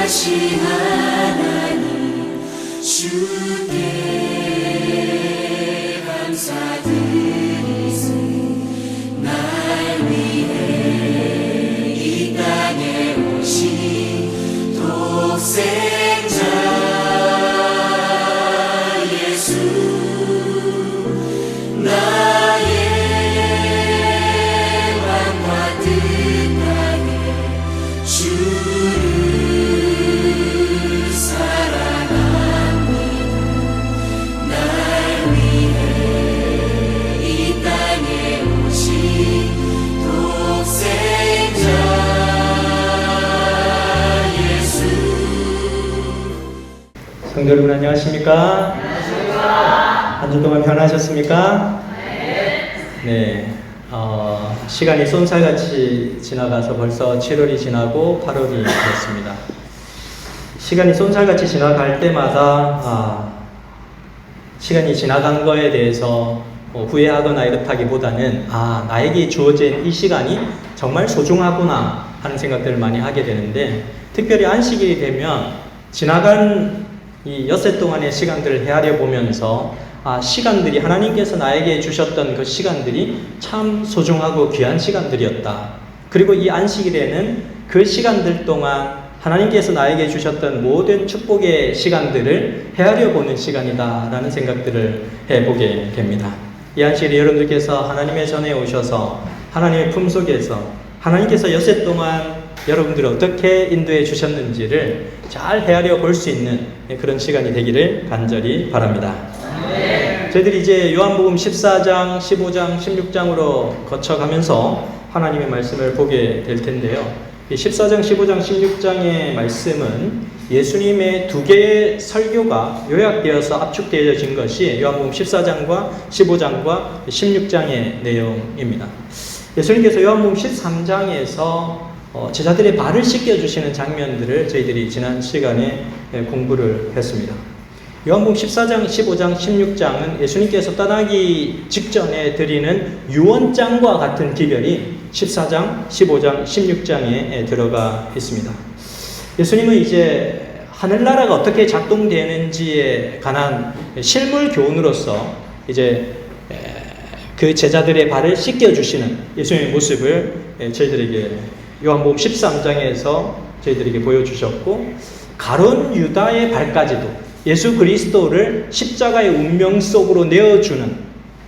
전능하신 하나님 주께 감사드리세. 날 위해 이 땅에 오신 독생자 예수, 나의 왕과 뜻하게 주를 사랑합니다. 날 위해 이 땅에 오신 독생자 예수. 성도 여러분 안녕하십니까? 한 주 동안 편하셨습니까? 네. 시간이 쏜살같이 지나가서 벌써 7월이 지나고 8월이 되었습니다. 시간이 쏜살같이 지나갈 때마다 시간이 지나간 거에 대해서 후회하거나 이렇다기보다는 나에게 주어진 이 시간이 정말 소중하구나 하는 생각들을 많이 하게 되는데, 특별히 안식일이 되면 지나간 이 엿새 동안의 시간들을 헤아려 보면서 시간들이 하나님께서 나에게 주셨던 그 시간들이 참 소중하고 귀한 시간들이었다. 그리고 이 안식일에는 그 시간들 동안 하나님께서 나에게 주셨던 모든 축복의 시간들을 헤아려 보는 시간이다라는 생각들을 해보게 됩니다. 이 안식일에 여러분들께서 하나님의 전에 오셔서 하나님의 품속에서 하나님께서 엿새 동안 여러분들을 어떻게 인도해 주셨는지를 잘 헤아려 볼 수 있는 그런 시간이 되기를 간절히 바랍니다. 저희들이 이제 요한복음 14장, 15장, 16장으로 거쳐가면서 하나님의 말씀을 보게 될 텐데요. 이 14장, 15장, 16장의 말씀은 예수님의 두 개의 설교가 요약되어서 압축되어진 것이 요한복음 14장과 15장과 16장의 내용입니다. 예수님께서 요한복음 13장에서 제자들의 발을 씻겨주시는 장면들을 저희들이 지난 시간에 공부를 했습니다. 요한복음 14장, 15장, 16장은 예수님께서 떠나기 직전에 드리는 유언장과 같은 기별이 14장, 15장, 16장에 들어가 있습니다. 예수님은 이제 하늘나라가 어떻게 작동되는지에 관한 실물 교훈으로서 이제 그 제자들의 발을 씻겨주시는 예수님의 모습을 저희들에게 요한복음 13장에서 저희들에게 보여주셨고, 가룟 유다의 발까지도 예수 그리스도를 십자가의 운명 속으로 내어주는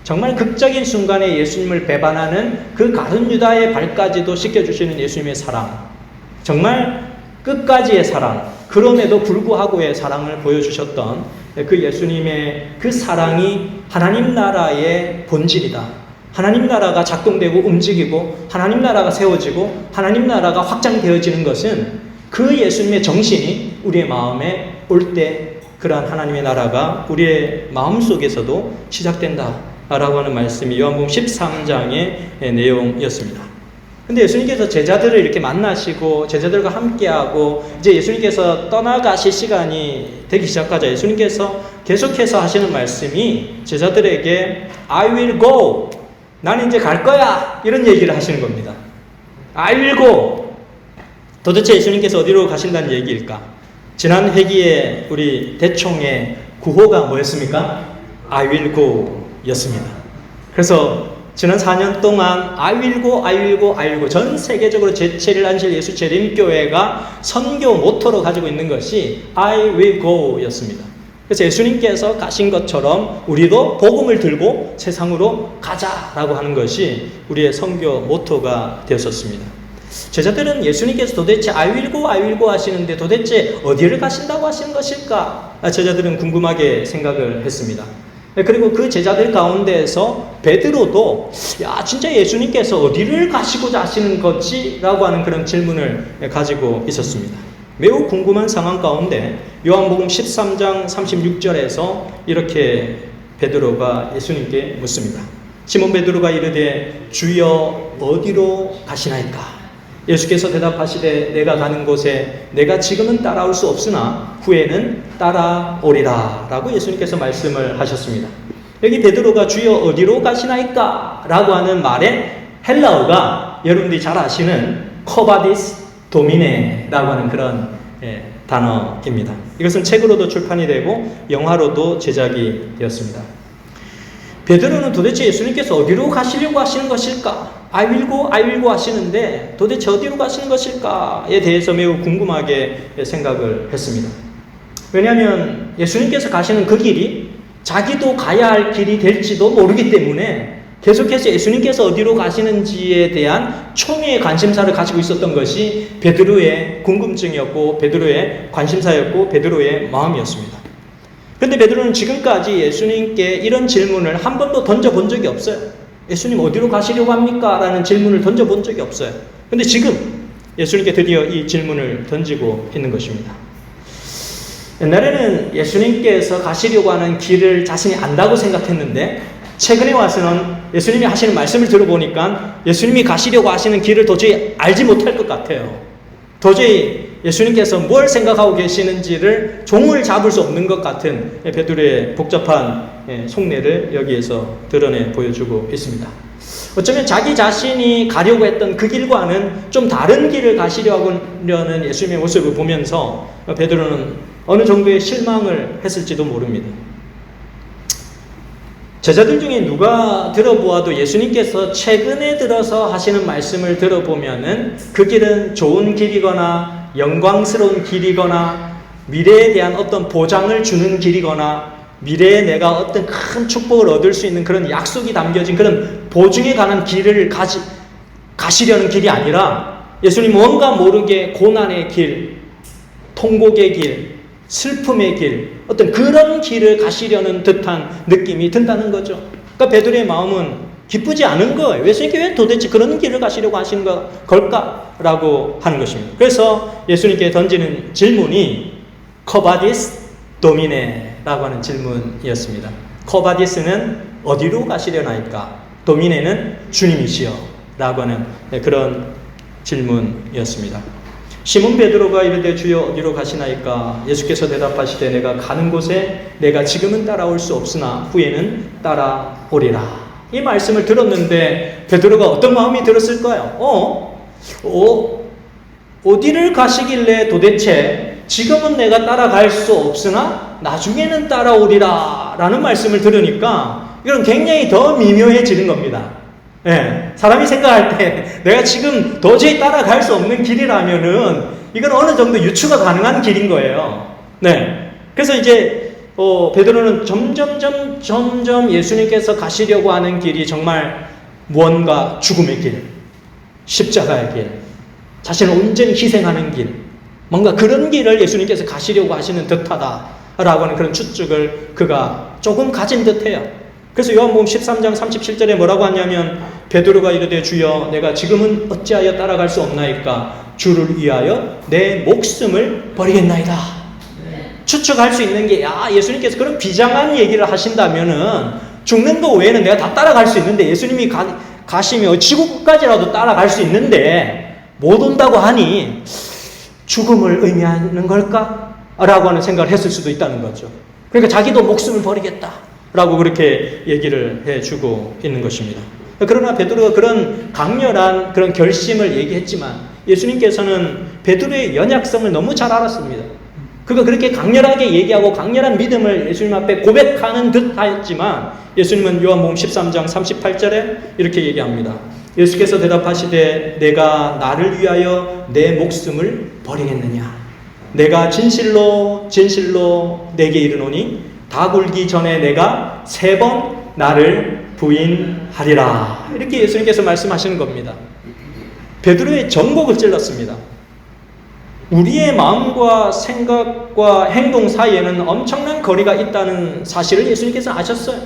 정말 극적인 순간에 예수님을 배반하는 그 가룟 유다의 발까지도 씻겨주시는 예수님의 사랑, 정말 끝까지의 사랑, 그럼에도 불구하고의 사랑을 보여주셨던 그 예수님의 그 사랑이 하나님 나라의 본질이다. 하나님 나라가 작동되고 움직이고 하나님 나라가 세워지고 하나님 나라가 확장되어지는 것은 그 예수님의 정신이 우리의 마음에 올 때 그러한 하나님의 나라가 우리의 마음속에서도 시작된다라고 하는 말씀이 요한복음 13장의 내용이었습니다. 근데 예수님께서 제자들을 이렇게 만나시고 제자들과 함께하고 이제 예수님께서 떠나가실 시간이 되기 시작하자 예수님께서 계속해서 하시는 말씀이 제자들에게 I will go, 나는 이제 갈 거야, 이런 얘기를 하시는 겁니다. I will go. 도대체 예수님께서 어디로 가신다는 얘기일까? 지난 회기에 우리 대총의 구호가 뭐였습니까? I will go 였습니다. 그래서 지난 4년 동안 I will go, I will go, I will go, 전 세계적으로 제7일 예수 재림교회가 선교 모토로 가지고 있는 것이 I will go 였습니다. 그래서 예수님께서 가신 것처럼 우리도 복음을 들고 세상으로 가자라고 하는 것이 우리의 선교 모토가 되었었습니다. 제자들은 예수님께서 도대체 I will go, I will go 하시는데 도대체 어디를 가신다고 하시는 것일까? 제자들은 궁금하게 생각을 했습니다. 그리고 그 제자들 가운데에서 베드로도 진짜 예수님께서 어디를 가시고자 하시는 거지? 라고 하는 그런 질문을 가지고 있었습니다. 매우 궁금한 상황 가운데 요한복음 13장 36절에서 이렇게 베드로가 예수님께 묻습니다. 시몬 베드로가 이르되 주여 어디로 가시나이까? 예수께서 대답하시되 내가 가는 곳에 내가 지금은 따라올 수 없으나 후에는 따라오리라 라고 예수님께서 말씀을 하셨습니다. 여기 베드로가 주여 어디로 가시나이까? 라고 하는 말의 헬라어가 여러분들이 잘 아시는 코바디스 도미네라고 하는 그런 단어입니다. 이것은 책으로도 출판이 되고 영화로도 제작이 되었습니다. 베드로는 도대체 예수님께서 어디로 가시려고 하시는 것일까? I will go 하시는데 도대체 어디로 가시는 것일까에 대해서 매우 궁금하게 생각을 했습니다. 왜냐하면 예수님께서 가시는 그 길이 자기도 가야 할 길이 될지도 모르기 때문에 계속해서 예수님께서 어디로 가시는지에 대한 초미의 관심사를 가지고 있었던 것이 베드로의 궁금증이었고 베드로의 관심사였고 베드로의 마음이었습니다. 그런데 베드로는 지금까지 예수님께 이런 질문을 한 번도 던져본 적이 없어요. 예수님 어디로 가시려고 합니까? 라는 질문을 던져본 적이 없어요. 그런데 지금 예수님께 드디어 이 질문을 던지고 있는 것입니다. 옛날에는 예수님께서 가시려고 하는 길을 자신이 안다고 생각했는데 최근에 와서는 예수님이 하시는 말씀을 들어보니까 예수님이 가시려고 하시는 길을 도저히 알지 못할 것 같아요. 도저히 예수님께서 뭘 생각하고 계시는지를 종을 잡을 수 없는 것 같은 베드로의 복잡한 속내를 여기에서 드러내 보여주고 있습니다. 어쩌면 자기 자신이 가려고 했던 그 길과는 좀 다른 길을 가시려고 하는 예수님의 모습을 보면서 베드로는 어느 정도의 실망을 했을지도 모릅니다. 제자들 중에 누가 들어보아도 예수님께서 최근에 들어서 하시는 말씀을 들어보면은 그 길은 좋은 길이거나 영광스러운 길이거나 미래에 대한 어떤 보장을 주는 길이거나 미래에 내가 어떤 큰 축복을 얻을 수 있는 그런 약속이 담겨진 그런 보증에 관한 길을 가시려는 길이 아니라 예수님 뭔가 모르게 고난의 길, 통곡의 길, 슬픔의 길, 어떤 그런 길을 가시려는 듯한 느낌이 든다는 거죠. 그러니까 베드로의 마음은 기쁘지 않은 거예요. 예수님께 왜 도대체 그런 길을 가시려고 하시는 걸까라고 하는 것입니다. 그래서 예수님께 던지는 질문이 커바디스 도미네라고 하는 질문이었습니다. 커바디스는 어디로 가시려나이까? 도미네는 주님이시여 라고 하는 그런 질문이었습니다. 시몬 베드로가 이르되 주여 어디로 가시나이까? 예수께서 대답하시되 내가 가는 곳에 내가 지금은 따라올 수 없으나 후에는 따라오리라. 이 말씀을 들었는데 베드로가 어떤 마음이 들었을까요? 어디를 가시길래 도대체 지금은 내가 따라갈 수 없으나 나중에는 따라오리라 라는 말씀을 들으니까 이건 굉장히 더 미묘해지는 겁니다. 네, 사람이 생각할 때 내가 지금 도저히 따라갈 수 없는 길이라면은 이건 어느 정도 유추가 가능한 길인 거예요. 네, 그래서 이제 베드로는 점점 예수님께서 가시려고 하는 길이 정말 무언가 죽음의 길, 십자가의 길, 자신을 온전히 희생하는 길, 뭔가 그런 길을 예수님께서 가시려고 하시는 듯하다라고 하는 그런 추측을 그가 조금 가진 듯해요. 그래서 요한복음 13장 37절에 뭐라고 하냐면 베드로가 이르되 주여 내가 지금은 어찌하여 따라갈 수 없나이까? 주를 위하여 내 목숨을 버리겠나이다. 추측할 수 있는 게 예수님께서 그런 비장한 얘기를 하신다면은 죽는 거 외에는 내가 다 따라갈 수 있는데 예수님이 가시면 지구 끝까지라도 따라갈 수 있는데 못 온다고 하니 죽음을 의미하는 걸까? 라고 하는 생각을 했을 수도 있다는 거죠. 그러니까 자기도 목숨을 버리겠다 라고 그렇게 얘기를 해주고 있는 것입니다. 그러나 베드로가 그런 강렬한 그런 결심을 얘기했지만 예수님께서는 베드로의 연약성을 너무 잘 알았습니다. 그가 그렇게 강렬하게 얘기하고 강렬한 믿음을 예수님 앞에 고백하는 듯 하였지만 예수님은 요한복음 13장 38절에 이렇게 얘기합니다. 예수께서 대답하시되 내가 나를 위하여 내 목숨을 버리겠느냐? 내가 진실로 내게 이르노니 다 굴기 전에 내가 3번 나를 부인하리라. 이렇게 예수님께서 말씀하시는 겁니다. 베드로의 정곡을 찔렀습니다. 우리의 마음과 생각과 행동 사이에는 엄청난 거리가 있다는 사실을 예수님께서 아셨어요.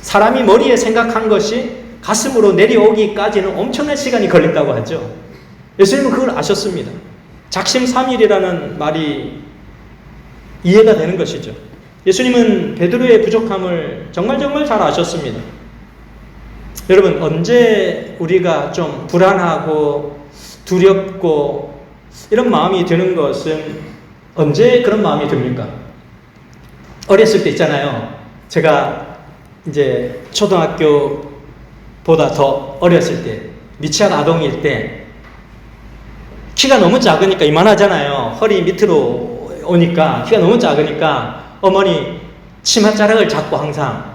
사람이 머리에 생각한 것이 가슴으로 내려오기까지는 엄청난 시간이 걸린다고 하죠. 예수님은 그걸 아셨습니다. 작심삼일이라는 말이 이해가 되는 것이죠. 예수님은 베드로의 부족함을 정말 잘 아셨습니다. 여러분, 언제 우리가 좀 불안하고 두렵고 이런 마음이 드는 것은 언제 그런 마음이 듭니까? 어렸을 때 있잖아요. 제가 이제 초등학교보다 더 어렸을 때, 미취학 아동일 때 키가 너무 작으니까 이만하잖아요. 허리 밑으로 오니까 키가 너무 작으니까 어머니 치맛자락을 잡고 항상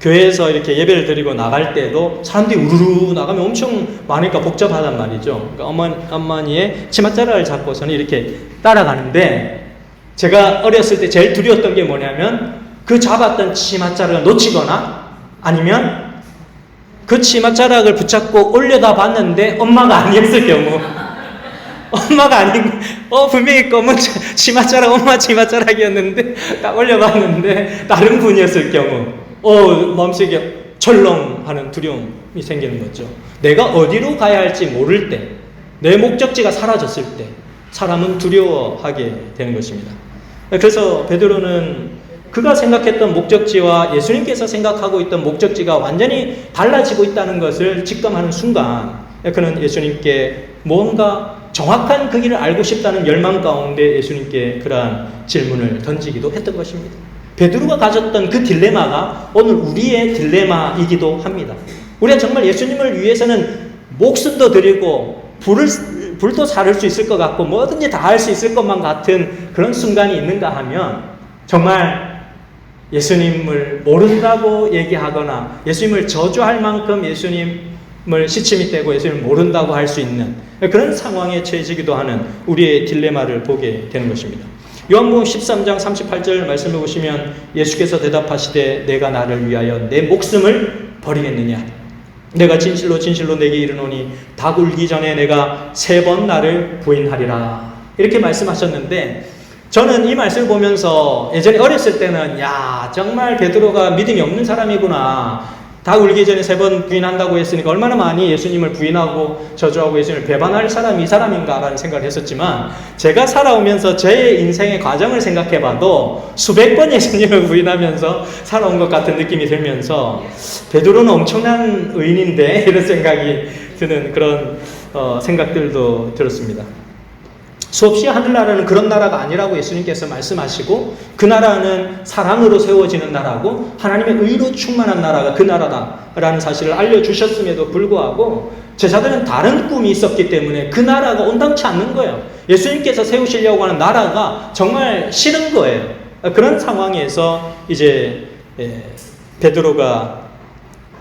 교회에서 이렇게 예배를 드리고 나갈 때도 사람들이 우르르 나가면 엄청 많으니까 복잡하단 말이죠. 그러니까 어머니의 치맛자락을 잡고 저는 이렇게 따라가는데 제가 어렸을 때 제일 두려웠던 게 뭐냐면 그 잡았던 치맛자락을 놓치거나 아니면 그 치맛자락을 붙잡고 올려다 봤는데 엄마가 아니었을 경우 엄마가 아닌 분명히 검은 치맛자락 엄마 치맛자락이었는데 딱 올려봤는데 다른 분이었을 경우 마음속에 철렁하는 두려움이 생기는 거죠. 내가 어디로 가야 할지 모를 때, 내 목적지가 사라졌을 때 사람은 두려워하게 되는 것입니다. 그래서 베드로는 그가 생각했던 목적지와 예수님께서 생각하고 있던 목적지가 완전히 달라지고 있다는 것을 직감하는 순간 그는 예수님께 뭔가 정확한 그 길을 알고 싶다는 열망 가운데 예수님께 그러한 질문을 던지기도 했던 것입니다. 베드로가 가졌던 그 딜레마가 오늘 우리의 딜레마이기도 합니다. 우리가 정말 예수님을 위해서는 목숨도 드리고 불도 사를 수 있을 것 같고 뭐든지 다 할 수 있을 것만 같은 그런 순간이 있는가 하면 정말 예수님을 모른다고 얘기하거나 예수님을 저주할 만큼 예수님을 시침이 떼고 예수님을 모른다고 할 수 있는 그런 상황에 처해지기도 하는 우리의 딜레마를 보게 되는 것입니다. 요한복음 13장 38절 말씀을 보시면 예수께서 대답하시되 내가 나를 위하여 내 목숨을 버리겠느냐 내가 진실로 진실로 내게 이르노니 닭 울기 전에 내가 3번 나를 부인하리라 이렇게 말씀하셨는데 저는 이 말씀을 보면서 예전에 어렸을 때는 야 정말 베드로가 믿음이 없는 사람이구나 닭 울기 전에 3번 부인한다고 했으니까 얼마나 많이 예수님을 부인하고 저주하고 예수님을 배반할 사람이 이 사람인가라는 생각을 했었지만 제가 살아오면서 제 인생의 과정을 생각해봐도 수백 번 예수님을 부인하면서 살아온 것 같은 느낌이 들면서 베드로는 엄청난 의인인데 이런 생각이 드는 그런 생각들도 들었습니다. 수없이 하늘나라는 그런 나라가 아니라고 예수님께서 말씀하시고 그 나라는 사랑으로 세워지는 나라고 하나님의 의로 충만한 나라가 그 나라다라는 사실을 알려주셨음에도 불구하고 제자들은 다른 꿈이 있었기 때문에 그 나라가 온당치 않는 거예요. 예수님께서 세우시려고 하는 나라가 정말 싫은 거예요. 그런 상황에서 이제 베드로가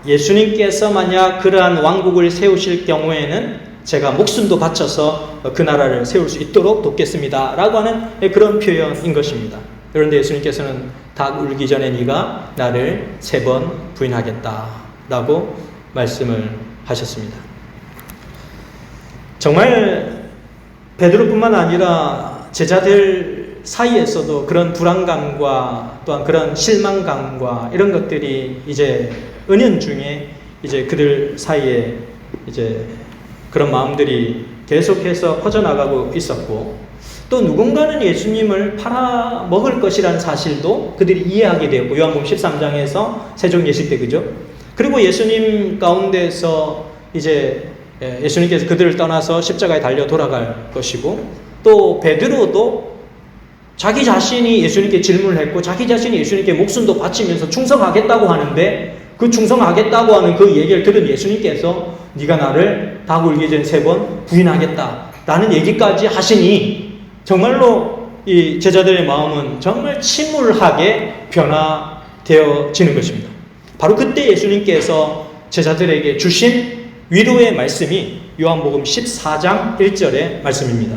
예수님께서 만약 그러한 왕국을 세우실 경우에는 제가 목숨도 바쳐서 그 나라를 세울 수 있도록 돕겠습니다 라고 하는 그런 표현인 것입니다. 그런데 예수님께서는 닭 울기 전에 네가 나를 3번 부인하겠다 라고 말씀을 하셨습니다. 정말 베드로뿐만 아니라 제자들 사이에서도 그런 불안감과 또한 그런 실망감과 이런 것들이 이제 은연중에 이제 그들 사이에 이제 그런 마음들이 계속해서 퍼져나가고 있었고 또 누군가는 예수님을 팔아먹을 것이라는 사실도 그들이 이해하게 되었고 요한복음 13장에서 세종 예식 때 그죠? 그리고 예수님 가운데서 이제 예수님께서 그들을 떠나서 십자가에 달려 돌아갈 것이고 또 베드로도 자기 자신이 예수님께 질문을 했고 자기 자신이 예수님께 목숨도 바치면서 충성하겠다고 하는데 그 충성하겠다고 하는 그 얘기를 들은 예수님께서 네가 나를 닭 울기 전에 3번 부인하겠다라는 얘기까지 하시니 정말로 이 제자들의 마음은 정말 침울하게 변화되어지는 것입니다. 바로 그때 예수님께서 제자들에게 주신 위로의 말씀이 요한복음 14장 1절의 말씀입니다.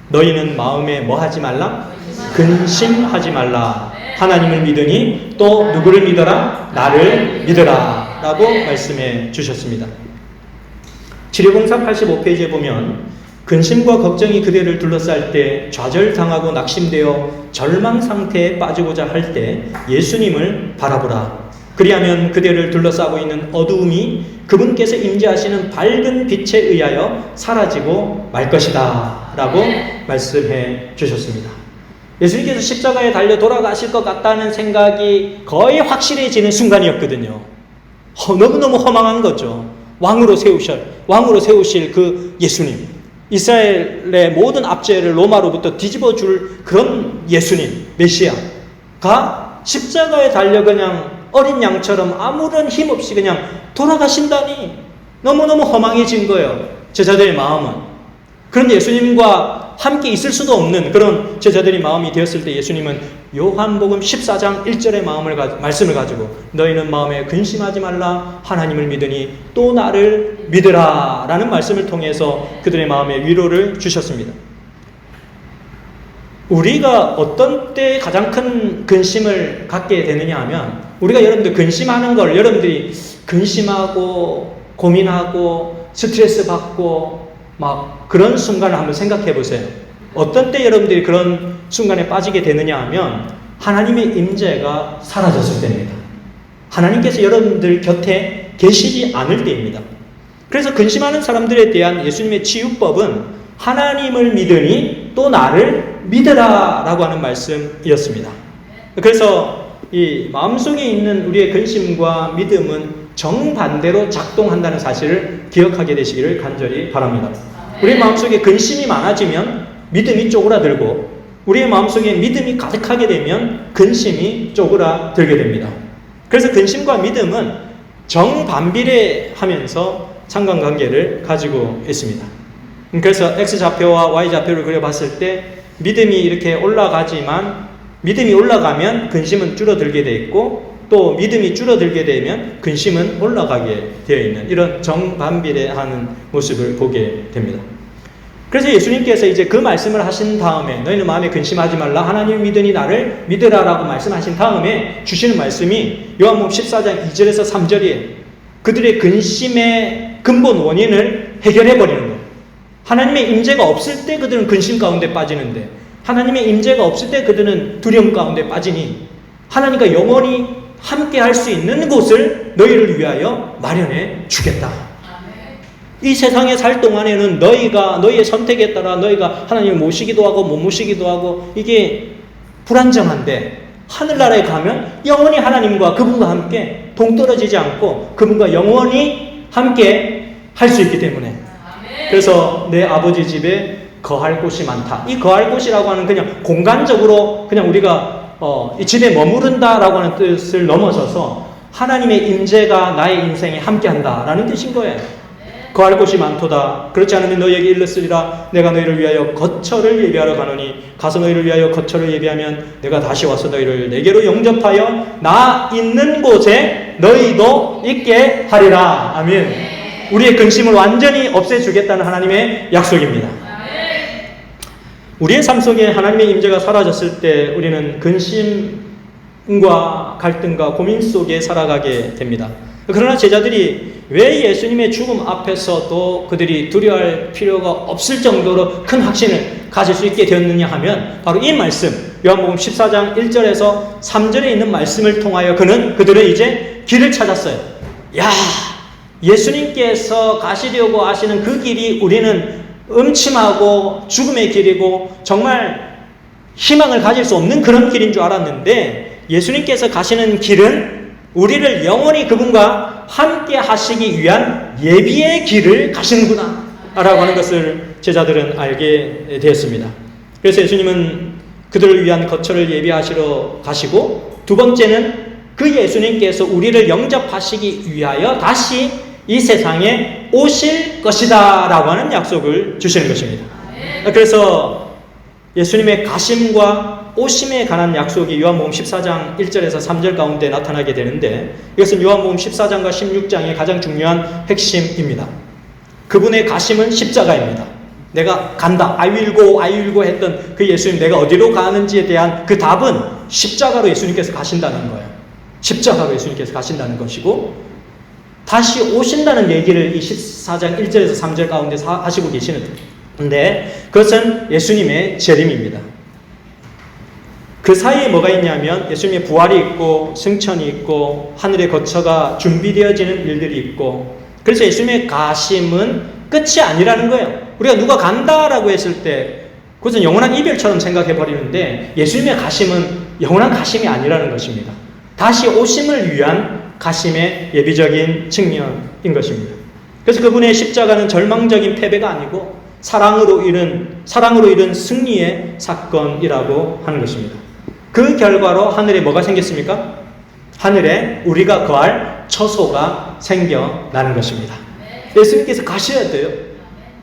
너희는 마음에 뭐 하지 말라? 근심하지 말라. 하나님을 믿으니 또 누구를 믿어라? 나를 믿어라 라고 말씀해 주셨습니다. 치료봉사 85페이지에 보면 근심과 걱정이 그대를 둘러쌀 때 좌절당하고 낙심되어 절망 상태에 빠지고자 할 때 예수님을 바라보라. 그리하면 그대를 둘러싸고 있는 어두움이 그분께서 임재하시는 밝은 빛에 의하여 사라지고 말 것이다 라고 말씀해 주셨습니다. 예수님께서 십자가에 달려 돌아가실 것 같다는 생각이 거의 확실해지는 순간이었거든요. 너무너무 허망한 거죠. 왕으로 세우실 그 예수님, 이스라엘의 모든 압제를 로마로부터 뒤집어 줄 그런 예수님, 메시아가 십자가에 달려 그냥 어린 양처럼 아무런 힘 없이 그냥 돌아가신다니 너무너무 허망해진 거예요. 제자들의 마음은. 그런데 예수님과 함께 있을 수도 없는 그런 제자들이 마음이 되었을 때 예수님은 요한복음 14장 1절의 말씀을 가지고 너희는 마음에 근심하지 말라 하나님을 믿으니 또 나를 믿으라 라는 말씀을 통해서 그들의 마음에 위로를 주셨습니다. 우리가 어떤 때 가장 큰 근심을 갖게 되느냐 하면 우리가 여러분들 근심하는 걸 여러분들이 근심하고 고민하고 스트레스 받고 막 그런 순간을 한번 생각해 보세요. 어떤 때 여러분들이 그런 순간에 빠지게 되느냐 하면 하나님의 임재가 사라졌을 때입니다. 하나님께서 여러분들 곁에 계시지 않을 때입니다. 그래서 근심하는 사람들에 대한 예수님의 치유법은 하나님을 믿으니 또 나를 믿으라 라고 하는 말씀이었습니다. 그래서 이 마음속에 있는 우리의 근심과 믿음은 정반대로 작동한다는 사실을 기억하게 되시기를 간절히 바랍니다. 우리의 마음속에 근심이 많아지면 믿음이 쪼그라들고 우리의 마음속에 믿음이 가득하게 되면 근심이 쪼그라들게 됩니다. 그래서 근심과 믿음은 정반비례하면서 상관관계를 가지고 있습니다. 그래서 X좌표와 Y좌표를 그려봤을 때 믿음이 이렇게 올라가지만 믿음이 올라가면 근심은 줄어들게 되어 있고 또 믿음이 줄어들게 되면 근심은 올라가게 되어 있는 이런 정반비례하는 모습을 보게 됩니다. 그래서 예수님께서 이제 그 말씀을 하신 다음에 너희는 마음에 근심하지 말라 하나님을 믿으니 나를 믿으라 라고 말씀하신 다음에 주시는 말씀이 요한복음 14장 2절에서 3절이에요. 그들의 근심의 근본 원인을 해결해버리는 거예요. 하나님의 임재가 없을 때 그들은 근심 가운데 빠지는데 하나님의 임재가 없을 때 그들은 두려움 가운데 빠지니 하나님과 영원히 함께 할 수 있는 곳을 너희를 위하여 마련해 주겠다. 이 세상에 살 동안에는 너희의 선택에 따라 너희가 하나님을 모시기도 하고 못 모시기도 하고 이게 불안정한데 하늘나라에 가면 영원히 하나님과 그분과 함께 동떨어지지 않고 그분과 영원히 함께 할 수 있기 때문에 그래서 내 아버지 집에 거할 곳이 많다. 이 거할 곳이라고 하는 그냥 공간적으로 그냥 우리가 이 집에 머무른다라고 하는 뜻을 넘어서서 하나님의 임재가 나의 인생에 함께한다라는 뜻인 거예요. 거할 곳이 많도다. 그렇지 않으면 너희에게 일렀으리라. 내가 너희를 위하여 거처를 예비하러 가노니 가서 너희를 위하여 거처를 예비하면 내가 다시 와서 너희를 내게로 영접하여 나 있는 곳에 너희도 있게 하리라. 아멘. 우리의 근심을 완전히 없애주겠다는 하나님의 약속입니다. 우리의 삶 속에 하나님의 임재가 사라졌을 때 우리는 근심과 갈등과 고민 속에 살아가게 됩니다. 그러나 제자들이 왜 예수님의 죽음 앞에서도 그들이 두려워할 필요가 없을 정도로 큰 확신을 가질 수 있게 되었느냐 하면 바로 이 말씀 요한복음 14장 1절에서 3절에 있는 말씀을 통하여 그들은 이제 길을 찾았어요. 야, 예수님께서 가시려고 하시는 그 길이 우리는 음침하고 죽음의 길이고 정말 희망을 가질 수 없는 그런 길인 줄 알았는데 예수님께서 가시는 길은 우리를 영원히 그분과 함께 하시기 위한 예비의 길을 가시는구나 라고 하는 것을 제자들은 알게 되었습니다. 그래서 예수님은 그들을 위한 거처를 예비하시러 가시고 두 번째는 그 예수님께서 우리를 영접하시기 위하여 다시 이 세상에 오실 것이다 라고 하는 약속을 주시는 것입니다. 그래서 예수님의 가심과 오심에 관한 약속이 요한복음 14장 1절에서 3절 가운데 나타나게 되는데 이것은 요한복음 14장과 16장의 가장 중요한 핵심입니다. 그분의 가심은 십자가입니다. 내가 간다, I will go 했던 그 예수님 내가 어디로 가는지에 대한 그 답은 십자가로 예수님께서 가신다는 거예요. 십자가로 예수님께서 가신다는 것이고 다시 오신다는 얘기를 이 14장 1절에서 3절 가운데 하시고 계시는데 그것은 예수님의 재림입니다. 그 사이에 뭐가 있냐면 예수님의 부활이 있고 승천이 있고 하늘의 거처가 준비되어지는 일들이 있고 그래서 예수님의 가심은 끝이 아니라는 거예요. 우리가 누가 간다라고 했을 때 그것은 영원한 이별처럼 생각해 버리는데 예수님의 가심은 영원한 가심이 아니라는 것입니다. 다시 오심을 위한 가심의 예비적인 측면인 것입니다. 그래서 그분의 십자가는 절망적인 패배가 아니고 사랑으로 이룬 승리의 사건이라고 하는 것입니다. 그 결과로 하늘에 뭐가 생겼습니까? 하늘에 우리가 거할 처소가 생겨나는 것입니다. 예수님께서 가셔야 돼요.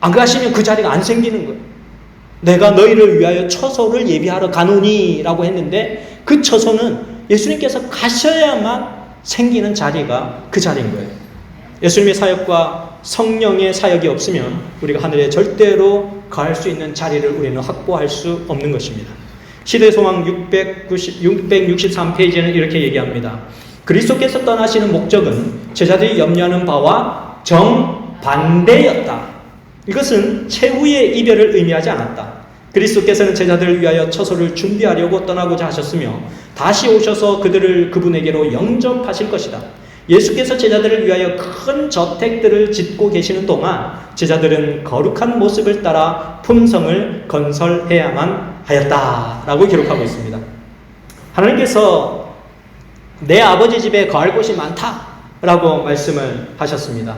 안 가시면 그 자리가 안 생기는 거예요. 내가 너희를 위하여 처소를 예비하러 가노니 라고 했는데 그 처소는 예수님께서 가셔야만 생기는 자리가 그 자리인 거예요. 예수님의 사역과 성령의 사역이 없으면 우리가 하늘에 절대로 가할 수 있는 자리를 우리는 확보할 수 없는 것입니다. 시대소망 663페이지에는 이렇게 얘기합니다. 그리스도께서 떠나시는 목적은 제자들이 염려하는 바와 정반대였다. 이것은 최후의 이별을 의미하지 않았다. 그리스도께서는 제자들을 위하여 처소를 준비하려고 떠나고자 하셨으며 다시 오셔서 그들을 그분에게로 영접하실 것이다. 예수께서 제자들을 위하여 큰 저택들을 짓고 계시는 동안 제자들은 거룩한 모습을 따라 품성을 건설해야만 하였다라고 기록하고 있습니다. 하나님께서 내 아버지 집에 거할 곳이 많다라고 말씀을 하셨습니다.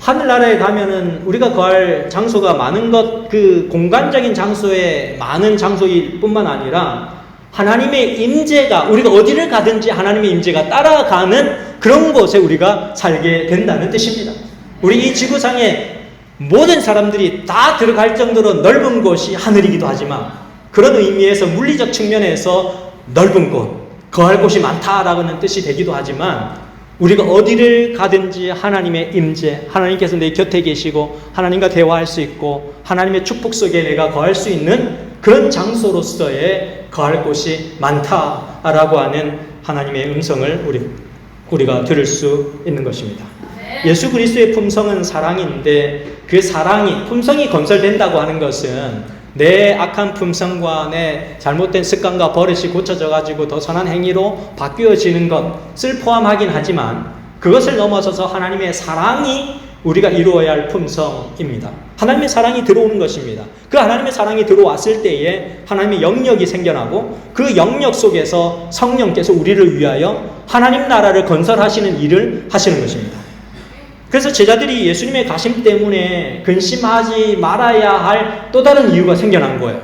하늘나라에 가면은 우리가 거할 장소가 많은 것, 그 공간적인 장소에 많은 장소일 뿐만 아니라 하나님의 임재가 우리가 어디를 가든지 하나님의 임재가 따라가는 그런 곳에 우리가 살게 된다는 뜻입니다. 우리 이 지구상에 모든 사람들이 다 들어갈 정도로 넓은 곳이 하늘이기도 하지만 그런 의미에서 물리적 측면에서 넓은 곳, 거할 곳이 많다라는 뜻이 되기도 하지만 우리가 어디를 가든지 하나님의 임재, 하나님께서 내 곁에 계시고 하나님과 대화할 수 있고 하나님의 축복 속에 내가 거할 수 있는 그런 장소로서의 거할 곳이 많다라고 하는 하나님의 음성을 우리가 들을 수 있는 것입니다. 예수 그리스도의 품성은 사랑인데 그 사랑이, 품성이 건설된다고 하는 것은 내 악한 품성과 내 잘못된 습관과 버릇이 고쳐져 가지고 더 선한 행위로 바뀌어지는 것을 포함하긴 하지만 그것을 넘어서서 하나님의 사랑이 우리가 이루어야 할 품성입니다. 하나님의 사랑이 들어오는 것입니다. 그 하나님의 사랑이 들어왔을 때에 하나님의 영역이 생겨나고 그 영역 속에서 성령께서 우리를 위하여 하나님 나라를 건설하시는 일을 하시는 것입니다. 그래서 제자들이 예수님의 가심 때문에 근심하지 말아야 할 또 다른 이유가 생겨난 거예요.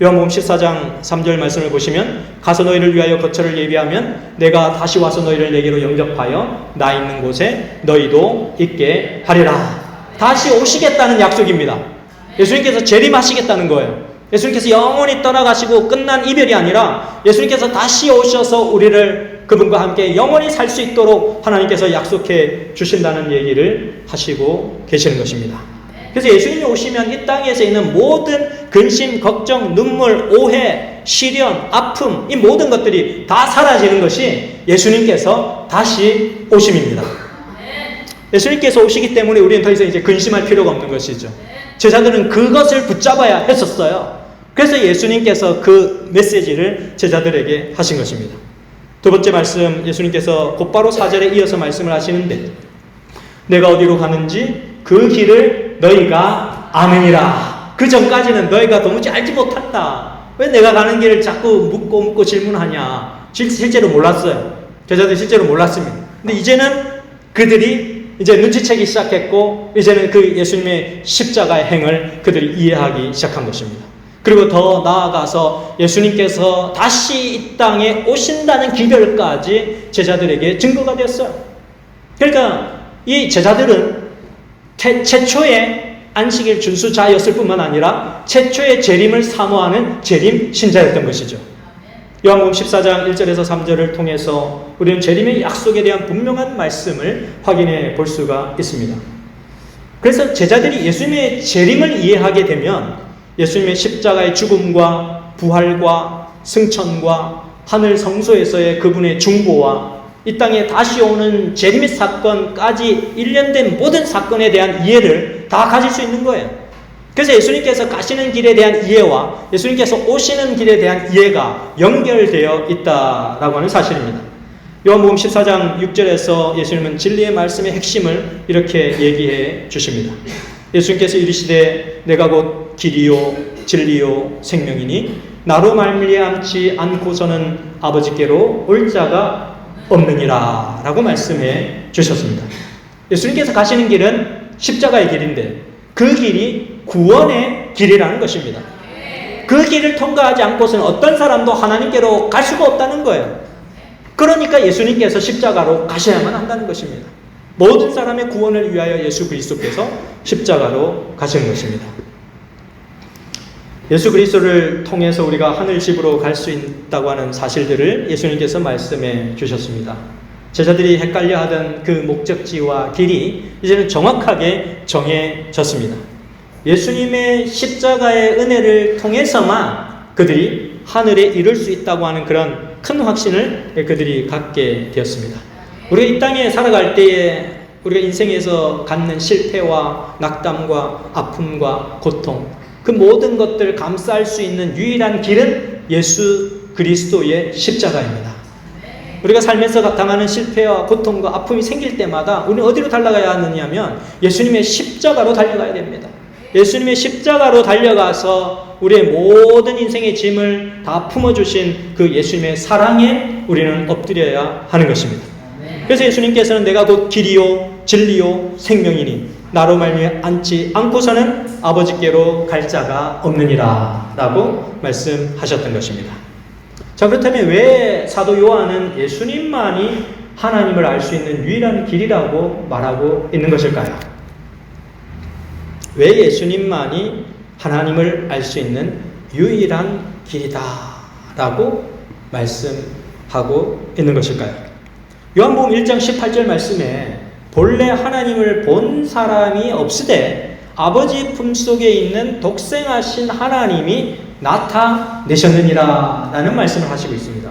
요한복음 14장 3절 말씀을 보시면 가서 너희를 위하여 거처를 예비하면 내가 다시 와서 너희를 내게로 영접하여 나 있는 곳에 너희도 있게 하리라. 다시 오시겠다는 약속입니다. 예수님께서 재림하시겠다는 거예요. 예수님께서 영원히 떠나가시고 끝난 이별이 아니라 예수님께서 다시 오셔서 우리를 그분과 함께 영원히 살 수 있도록 하나님께서 약속해 주신다는 얘기를 하시고 계시는 것입니다. 그래서 예수님이 오시면 이 땅에서 있는 모든 근심, 걱정, 눈물, 오해, 시련, 아픔, 이 모든 것들이 다 사라지는 것이 예수님께서 다시 오심입니다. 예수님께서 오시기 때문에 우리는 더 이상 이제 근심할 필요가 없는 것이죠. 제자들은 그것을 붙잡아야 했었어요. 그래서 예수님께서 그 메시지를 제자들에게 하신 것입니다. 두 번째 말씀, 예수님께서 곧바로 4절에 이어서 말씀을 하시는데 내가 어디로 가는지 그 길을 너희가 아느니라. 그 전까지는 너희가 도무지 알지 못한다. 왜 내가 가는 길을 자꾸 묻고 질문하냐. 실제로 몰랐어요. 제자들이 실제로 몰랐습니다. 근데 이제는 그들이 이제 눈치채기 시작했고 이제는 그 예수님의 십자가의 행을 그들이 이해하기 시작한 것입니다. 그리고 더 나아가서 예수님께서 다시 이 땅에 오신다는 기별까지 제자들에게 증거가 되었어요. 그러니까 이 제자들은 최초의 안식일 준수자였을 뿐만 아니라 최초의 재림을 사모하는 재림 신자였던 것이죠. 요한복음 14장 1절에서 3절을 통해서 우리는 재림의 약속에 대한 분명한 말씀을 확인해 볼 수가 있습니다. 그래서 제자들이 예수님의 재림을 이해하게 되면 예수님의 십자가의 죽음과 부활과 승천과 하늘 성소에서의 그분의 중보와 이 땅에 다시 오는 재림의 사건까지 일련된 모든 사건에 대한 이해를 다 가질 수 있는 거예요. 그래서 예수님께서 가시는 길에 대한 이해와 예수님께서 오시는 길에 대한 이해가 연결되어 있다라고 하는 사실입니다. 요한복음 14장 6절에서 예수님은 진리의 말씀의 핵심을 이렇게 얘기해 주십니다. 예수님께서 이르시되 내가 곧 길이요 진리요 생명이니 나로 말미암지 않고서는 아버지께로 올 자가 없느니라 라고 말씀해 주셨습니다. 예수님께서 가시는 길은 십자가의 길인데 그 길이 구원의 길이라는 것입니다. 그 길을 통과하지 않고서는 어떤 사람도 하나님께로 갈 수가 없다는 거예요. 그러니까 예수님께서 십자가로 가셔야만 한다는 것입니다. 모든 사람의 구원을 위하여 예수 그리스도께서 십자가로 가시는 것입니다. 예수 그리스도를 통해서 우리가 하늘 집으로 갈 수 있다고 하는 사실들을 예수님께서 말씀해 주셨습니다. 제자들이 헷갈려하던 그 목적지와 길이 이제는 정확하게 정해졌습니다. 예수님의 십자가의 은혜를 통해서만 그들이 하늘에 이룰 수 있다고 하는 그런 큰 확신을 그들이 갖게 되었습니다. 우리가 이 땅에 살아갈 때에 우리가 인생에서 갖는 실패와 낙담과 아픔과 고통, 그 모든 것들을 감싸할 수 있는 유일한 길은 예수 그리스도의 십자가입니다. 우리가 살면서 당하는 실패와 고통과 아픔이 생길 때마다 우리는 어디로 달려가야 하느냐면 예수님의 십자가로 달려가야 됩니다. 예수님의 십자가로 달려가서 우리의 모든 인생의 짐을 다 품어주신 그 예수님의 사랑에 우리는 엎드려야 하는 것입니다. 그래서 예수님께서는 내가 곧 길이요 진리요 생명이니 나로 말미암아 앉지 않고서는 아버지께로 갈 자가 없느니라 라고 말씀하셨던 것입니다. 자, 그렇다면 왜 사도 요한은 예수님만이 하나님을 알 수 있는 유일한 길이라고 말하고 있는 것일까요? 왜 예수님만이 하나님을 알 수 있는 유일한 길이다 라고 말씀하고 있는 것일까요? 요한복음 1장 18절 말씀에 본래 하나님을 본 사람이 없으되 아버지 품속에 있는 독생하신 하나님이 나타내셨느니라 라는 말씀을 하시고 있습니다.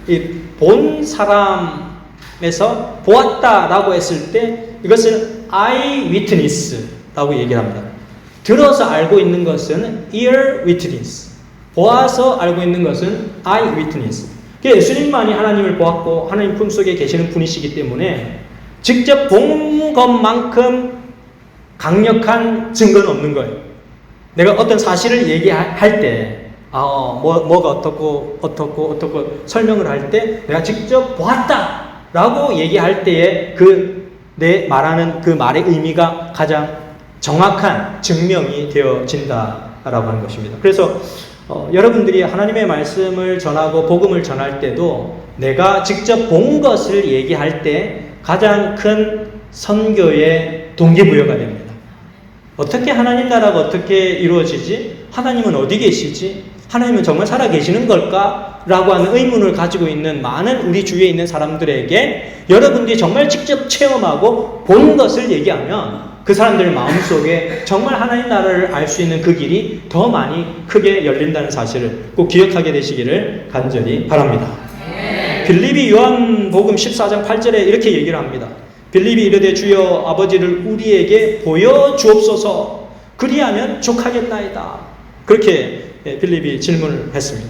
이 본 사람에서 보았다 라고 했을 때 이것을 eye witness 라고 얘기를 합니다. 들어서 알고 있는 것은 ear witness, 보아서 알고 있는 것은 eye witness. 예수님만이 하나님을 보았고 하나님 품속에 계시는 분이시기 때문에 직접 본 것만큼 강력한 증거는 없는 거예요. 내가 어떤 사실을 얘기할 때 뭐가 어떻고 설명을 할 때 내가 직접 보았다 라고 얘기할 때에 내 말하는 그 말의 의미가 가장 정확한 증명이 되어진다라고 하는 것입니다. 그래서 여러분들이 하나님의 말씀을 전하고 복음을 전할 때도 내가 직접 본 것을 얘기할 때 가장 큰 선교의 동기부여가 됩니다. 어떻게 하나님 나라가 어떻게 이루어지지? 하나님은 어디 계시지? 하나님은 정말 살아계시는 걸까? 라고 하는 의문을 가지고 있는 많은 우리 주위에 있는 사람들에게 여러분들이 정말 직접 체험하고 본 것을 얘기하면 그 사람들 마음속에 정말 하나님 나라를 알 수 있는 그 길이 더 많이 크게 열린다는 사실을 꼭 기억하게 되시기를 간절히 바랍니다. 빌립이 요한복음 14장 8절에 이렇게 얘기를 합니다. 빌립이 이르되 주여 아버지를 우리에게 보여주옵소서 그리하면 족하겠나이다. 그렇게 빌립이 질문을 했습니다.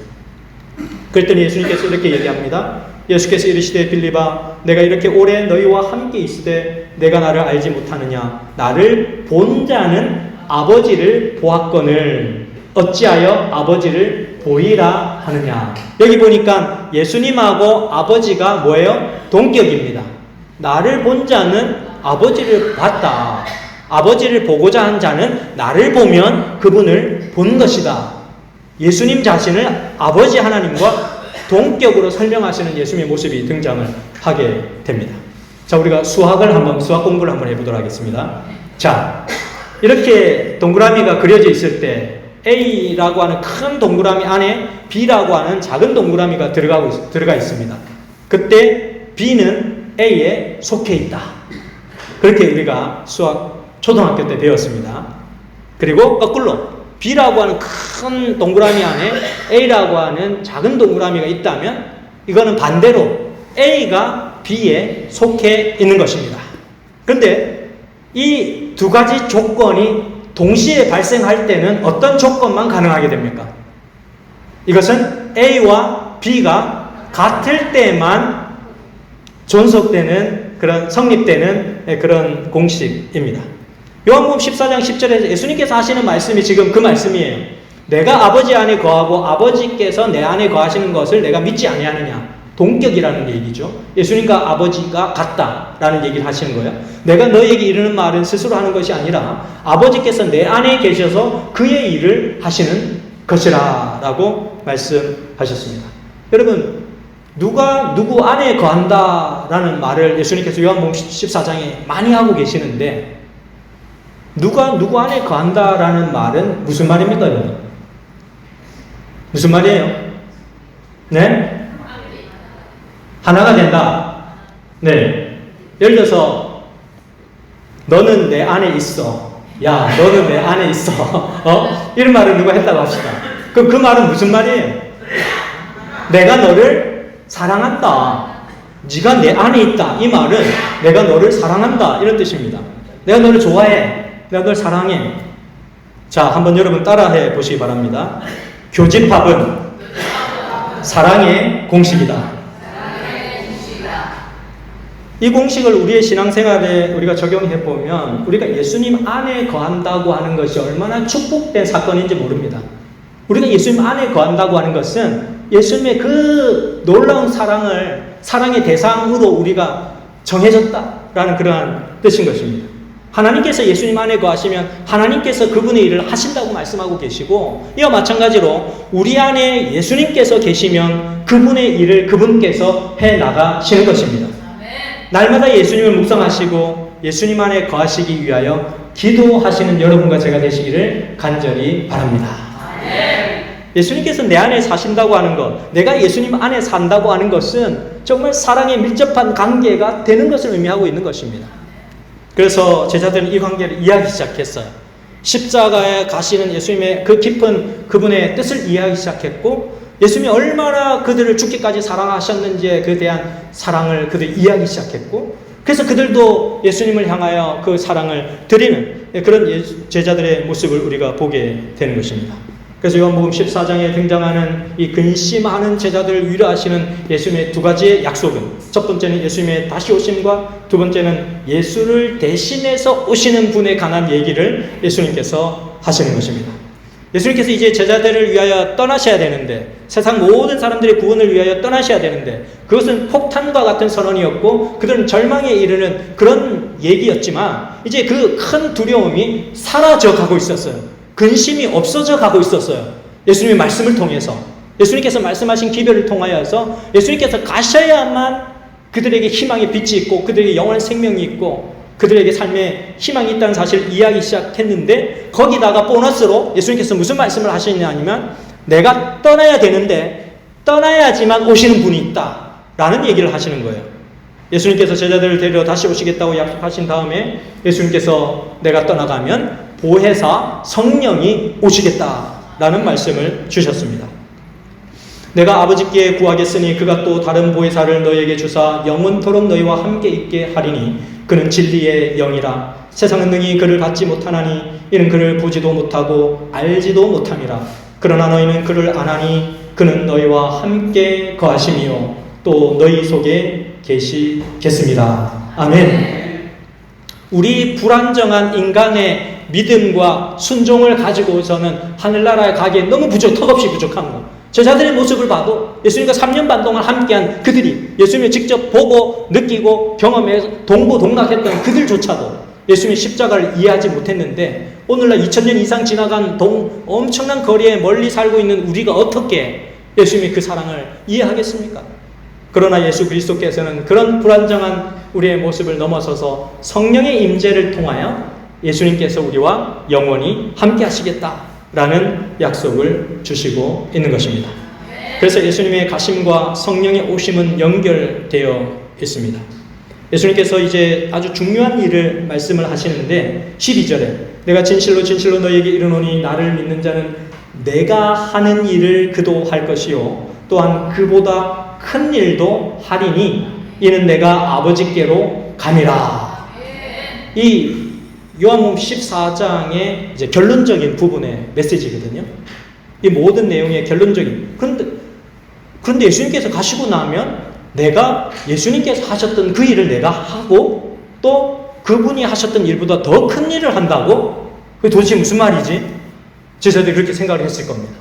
그랬더니 예수님께서 이렇게 얘기합니다. 예수께서 이르시되 빌립아 내가 이렇게 오래 너희와 함께 있으되 내가 나를 알지 못하느냐? 나를 본 자는 아버지를 보았거늘 어찌하여 아버지를 보이라 하느냐? 여기 보니까 예수님하고 아버지가 뭐예요? 동격입니다. 나를 본 자는 아버지를 봤다. 아버지를 보고자 한 자는 나를 보면 그분을 본 것이다. 예수님 자신을 아버지 하나님과 동격으로 설명하시는 예수님의 모습이 등장을 하게 됩니다. 자, 우리가 수학 공부를 한번 해보도록 하겠습니다. 자, 이렇게 동그라미가 그려져 있을 때 A라고 하는 큰 동그라미 안에 B라고 하는 작은 동그라미가 들어가 있습니다. 그때 B는 A에 속해 있다. 그렇게 우리가 수학 초등학교 때 배웠습니다. 그리고 거꾸로 B라고 하는 큰 동그라미 안에 A라고 하는 작은 동그라미가 있다면 이거는 반대로 A가 B에 속해 있는 것입니다. 그런데 이 두 가지 조건이 동시에 발생할 때는 어떤 조건만 가능하게 됩니까? 이것은 A와 B가 같을 때만 존속되는 성립되는 그런 공식입니다. 요한복음 14장 10절에 예수님께서 하시는 말씀이 지금 그 말씀이에요. 내가 아버지 안에 거하고 아버지께서 내 안에 거하시는 것을 내가 믿지 아니하느냐. 동격이라는 얘기죠. 예수님과 아버지가 같다라는 얘기를 하시는 거예요. 내가 너에게 이르는 말은 스스로 하는 것이 아니라 아버지께서 내 안에 계셔서 그의 일을 하시는 것이라 라고 말씀하셨습니다. 여러분, 누가 누구 안에 거한다라는 말을 예수님께서 요한복음 14장에 많이 하고 계시는데 누가 누구 안에 거한다라는 말은 무슨 말입니까, 여러분? 무슨 말이에요? 네? 하나가 된다. 네. 예를 들어서 너는 내 안에 있어. 야, 너는 내 안에 있어. 이런 말을 누가 했다고 합시다. 그럼 그 말은 무슨 말이에요? 내가 너를 사랑한다. 네가 내 안에 있다. 이 말은 내가 너를 사랑한다. 이런 뜻입니다. 내가 너를 좋아해. 내가 널 사랑해. 자, 한번 여러분 따라해 보시기 바랍니다. 교집합은 사랑의 공식이다. 이 공식을 우리의 신앙생활에 우리가 적용해 보면 우리가 예수님 안에 거한다고 하는 것이 얼마나 축복된 사건인지 모릅니다. 우리가 예수님 안에 거한다고 하는 것은 예수님의 그 놀라운 사랑의 대상으로 우리가 정해졌다라는 그러한 뜻인 것입니다. 하나님께서 예수님 안에 거하시면 하나님께서 그분의 일을 하신다고 말씀하고 계시고, 이와 마찬가지로 우리 안에 예수님께서 계시면 그분의 일을 그분께서 해 나가시는 것입니다. 날마다 예수님을 묵상하시고 예수님 안에 거하시기 위하여 기도하시는 여러분과 제가 되시기를 간절히 바랍니다. 예수님께서 내 안에 사신다고 하는 것, 내가 예수님 안에 산다고 하는 것은 정말 사랑에 밀접한 관계가 되는 것을 의미하고 있는 것입니다. 그래서 제자들은 이 관계를 이해하기 시작했어요. 십자가에 가시는 예수님의 그 깊은 그분의 뜻을 이해하기 시작했고, 예수님이 얼마나 그들을 죽기까지 사랑하셨는지에 그에 대한 사랑을 그들이 이해하기 시작했고, 그래서 그들도 예수님을 향하여 그 사랑을 드리는 그런 제자들의 모습을 우리가 보게 되는 것입니다. 그래서 요한복음 14장에 등장하는 이 근심하는 제자들을 위로하시는 예수님의 두 가지의 약속은, 첫 번째는 예수님의 다시 오심과 두 번째는 예수를 대신해서 오시는 분에 관한 얘기를 예수님께서 하시는 것입니다. 예수님께서 이제 제자들을 위하여 떠나셔야 되는데, 세상 모든 사람들의 구원을 위하여 떠나셔야 되는데, 그것은 폭탄과 같은 선언이었고 그들은 절망에 이르는 그런 얘기였지만, 이제 그 큰 두려움이 사라져 가고 있었어요. 근심이 없어져 가고 있었어요. 예수님의 말씀을 통해서, 예수님께서 말씀하신 기별을 통하여서 예수님께서 가셔야만 그들에게 희망의 빛이 있고 그들에게 영원한 생명이 있고 그들에게 삶에 희망이 있다는 사실을 이해하기 시작했는데, 거기다가 보너스로 예수님께서 무슨 말씀을 하시느냐 하면, 내가 떠나야 되는데 떠나야지만 오시는 분이 있다 라는 얘기를 하시는 거예요. 예수님께서 제자들을 데리러 다시 오시겠다고 약속하신 다음에 예수님께서 내가 떠나가면 보혜사 성령이 오시겠다라는 말씀을 주셨습니다. 내가 아버지께 구하겠으니 그가 또 다른 보혜사를 너희에게 주사 영원토록 너희와 함께 있게 하리니 그는 진리의 영이라. 세상은 능히 그를 받지 못하나니 이는 그를 보지도 못하고 알지도 못함이라. 그러나 너희는 그를 아나니 그는 너희와 함께 거하심이요 또 너희 속에 계시겠습니다. 아멘. 우리 불안정한 인간의 믿음과 순종을 가지고서는 하늘나라에 가기에 너무 턱없이 부족한 것. 제자들의 모습을 봐도 예수님과 3년 반 동안 함께한 그들이, 예수님을 직접 보고 느끼고 경험해서 동고동락했던 그들조차도 예수님의 십자가를 이해하지 못했는데, 오늘날 2000년 이상 지나간 엄청난 거리에 멀리 살고 있는 우리가 어떻게 예수님의 그 사랑을 이해하겠습니까? 그러나 예수 그리스도께서는 그런 불안정한 우리의 모습을 넘어서서 성령의 임재를 통하여 예수님께서 우리와 영원히 함께 하시겠다라는 약속을 주시고 있는 것입니다. 그래서 예수님의 가심과 성령의 오심은 연결되어 있습니다. 예수님께서 이제 아주 중요한 일을 말씀을 하시는데 12절에 내가 진실로 진실로 너희에게 이르노니 나를 믿는 자는 내가 하는 일을 그도 할 것이요 또한 그보다 큰 일도 하리니 이는 내가 아버지께로 감이라. 이 요한복음 14장의 이제 결론적인 부분의 메시지거든요. 이 모든 내용의 결론적인. 그런데 예수님께서 가시고 나면 내가 예수님께서 하셨던 그 일을 내가 하고 또 그분이 하셨던 일보다 더 큰 일을 한다고? 그게 도대체 무슨 말이지? 제자들이 그렇게 생각을 했을 겁니다.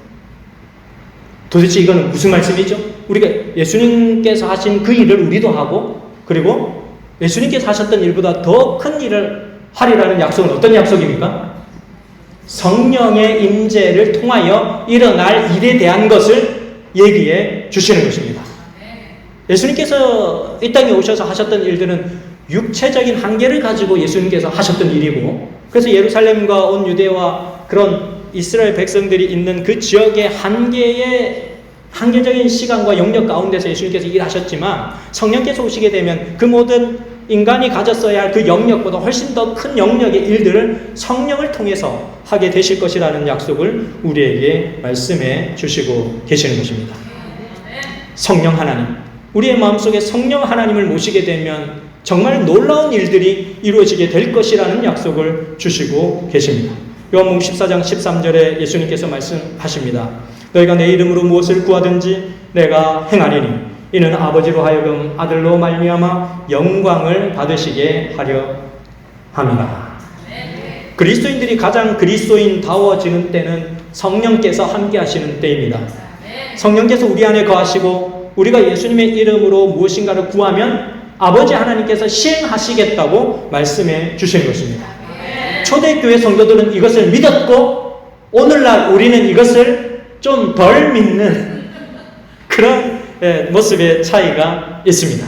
도대체 이거는 무슨 말씀이죠? 우리가 예수님께서 하신 그 일을 우리도 하고, 그리고 예수님께서 하셨던 일보다 더 큰 일을 하리라는 약속은 어떤 약속입니까? 성령의 임재를 통하여 일어날 일에 대한 것을 얘기해 주시는 것입니다. 예수님께서 이 땅에 오셔서 하셨던 일들은 육체적인 한계를 가지고 예수님께서 하셨던 일이고, 그래서 예루살렘과 온 유대와 그런 이스라엘 백성들이 있는 그 지역의 한계적인 시간과 영역 가운데서 예수님께서 일하셨지만 성령께서 오시게 되면 그 모든 인간이 가졌어야 할 그 영역보다 훨씬 더 큰 영역의 일들을 성령을 통해서 하게 되실 것이라는 약속을 우리에게 말씀해 주시고 계시는 것입니다. 성령 하나님, 우리의 마음속에 성령 하나님을 모시게 되면 정말 놀라운 일들이 이루어지게 될 것이라는 약속을 주시고 계십니다. 요한복음 14장 13절에 예수님께서 말씀하십니다. 너희가 내 이름으로 무엇을 구하든지 내가 행하리니 이는 아버지로 하여금 아들로 말미암아 영광을 받으시게 하려 함이라. 그리스도인들이 가장 그리스도인다워지는 때는 성령께서 함께 하시는 때입니다. 성령께서 우리 안에 거하시고 우리가 예수님의 이름으로 무엇인가를 구하면 아버지 하나님께서 시행하시겠다고 말씀해 주시는 것입니다. 초대교회 성도들은 이것을 믿었고 오늘날 우리는 이것을 좀 덜 믿는 그런 모습의 차이가 있습니다.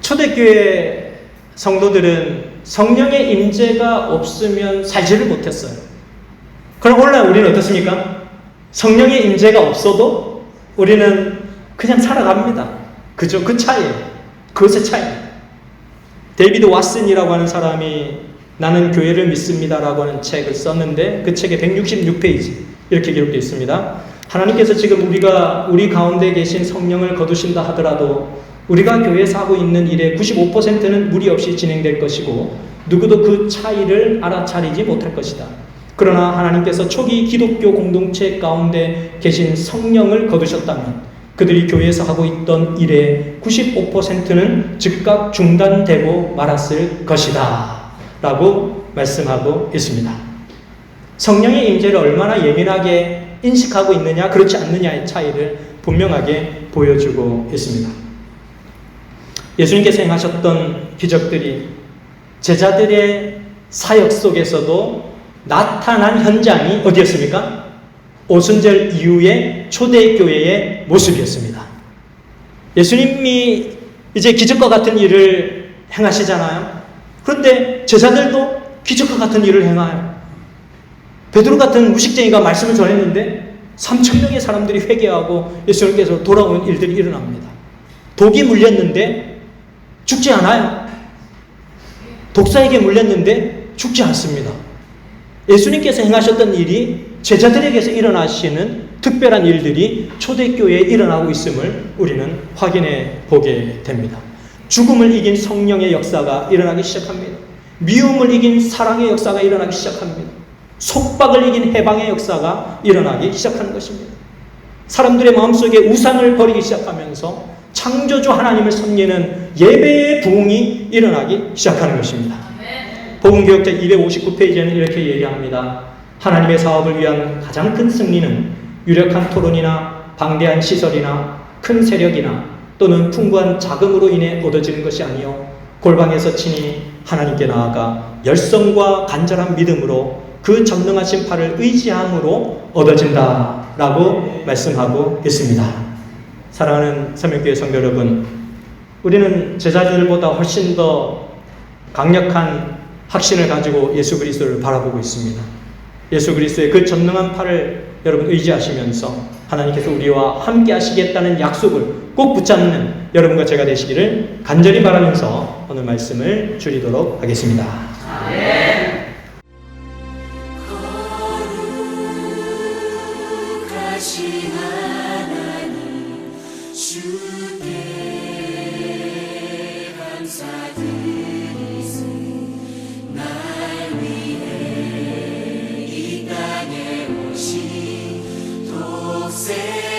초대교회 성도들은 성령의 임재가 없으면 살지를 못했어요. 그럼 오늘날 우리는 어떻습니까? 성령의 임재가 없어도 우리는 그냥 살아갑니다. 그죠? 그 차이예요. 그것의 차이예요. 데이비드 왓슨이라고 하는 사람이 나는 교회를 믿습니다라고 하는 책을 썼는데 그 책에 166페이지 이렇게 기록되어 있습니다. 하나님께서 지금 우리 가운데 계신 성령을 거두신다 하더라도 우리가 교회에서 하고 있는 일의 95%는 무리 없이 진행될 것이고 누구도 그 차이를 알아차리지 못할 것이다. 그러나 하나님께서 초기 기독교 공동체 가운데 계신 성령을 거두셨다면 그들이 교회에서 하고 있던 일의 95%는 즉각 중단되고 말았을 것이다 라고 말씀하고 있습니다. 성령의 임재를 얼마나 예민하게 인식하고 있느냐 그렇지 않느냐의 차이를 분명하게 보여주고 있습니다. 예수님께서 행하셨던 기적들이 제자들의 사역 속에서도 나타난 현장이 어디였습니까? 오순절 이후의 초대교회의 모습이었습니다. 예수님이 이제 기적과 같은 일을 행하시잖아요. 그런데 제자들도 기적과 같은 일을 행해요. 베드로 같은 무식쟁이가 말씀을 전했는데 3,000명의 사람들이 회개하고 예수님께서 돌아오는 일들이 일어납니다. 독이 물렸는데 죽지 않아요. 독사에게 물렸는데 죽지 않습니다. 예수님께서 행하셨던 일이 제자들에게서 일어나시는 특별한 일들이 초대교회에 일어나고 있음을 우리는 확인해 보게 됩니다. 죽음을 이긴 성령의 역사가 일어나기 시작합니다. 미움을 이긴 사랑의 역사가 일어나기 시작합니다. 속박을 이긴 해방의 역사가 일어나기 시작하는 것입니다. 사람들의 마음속에 우상을 버리기 시작하면서 창조주 하나님을 섬기는 예배의 부흥이 일어나기 시작하는 것입니다. 복음교역자 259페이지에는 이렇게 얘기합니다. 하나님의 사업을 위한 가장 큰 승리는 유력한 토론이나 방대한 시설이나 큰 세력이나 또는 풍부한 자금으로 인해 얻어지는 것이 아니요 골방에서 친히 하나님께 나아가 열성과 간절한 믿음으로 그 전능하신 팔을 의지함으로 얻어진다라고 말씀하고 있습니다. 사랑하는 새벽교회 성도 여러분, 우리는 제자들보다 훨씬 더 강력한 확신을 가지고 예수 그리스도를 바라보고 있습니다. 예수 그리스도의 그 전능한 팔을 여러분 의지하시면서 하나님께서 우리와 함께 하시겠다는 약속을 꼭 붙잡는 여러분과 제가 되시기를 간절히 바라면서 오늘 말씀을 줄이도록 하겠습니다. 아멘. 거룩하신 하나님 주께 감사드리세. 날 위해 이 땅에 오신 독생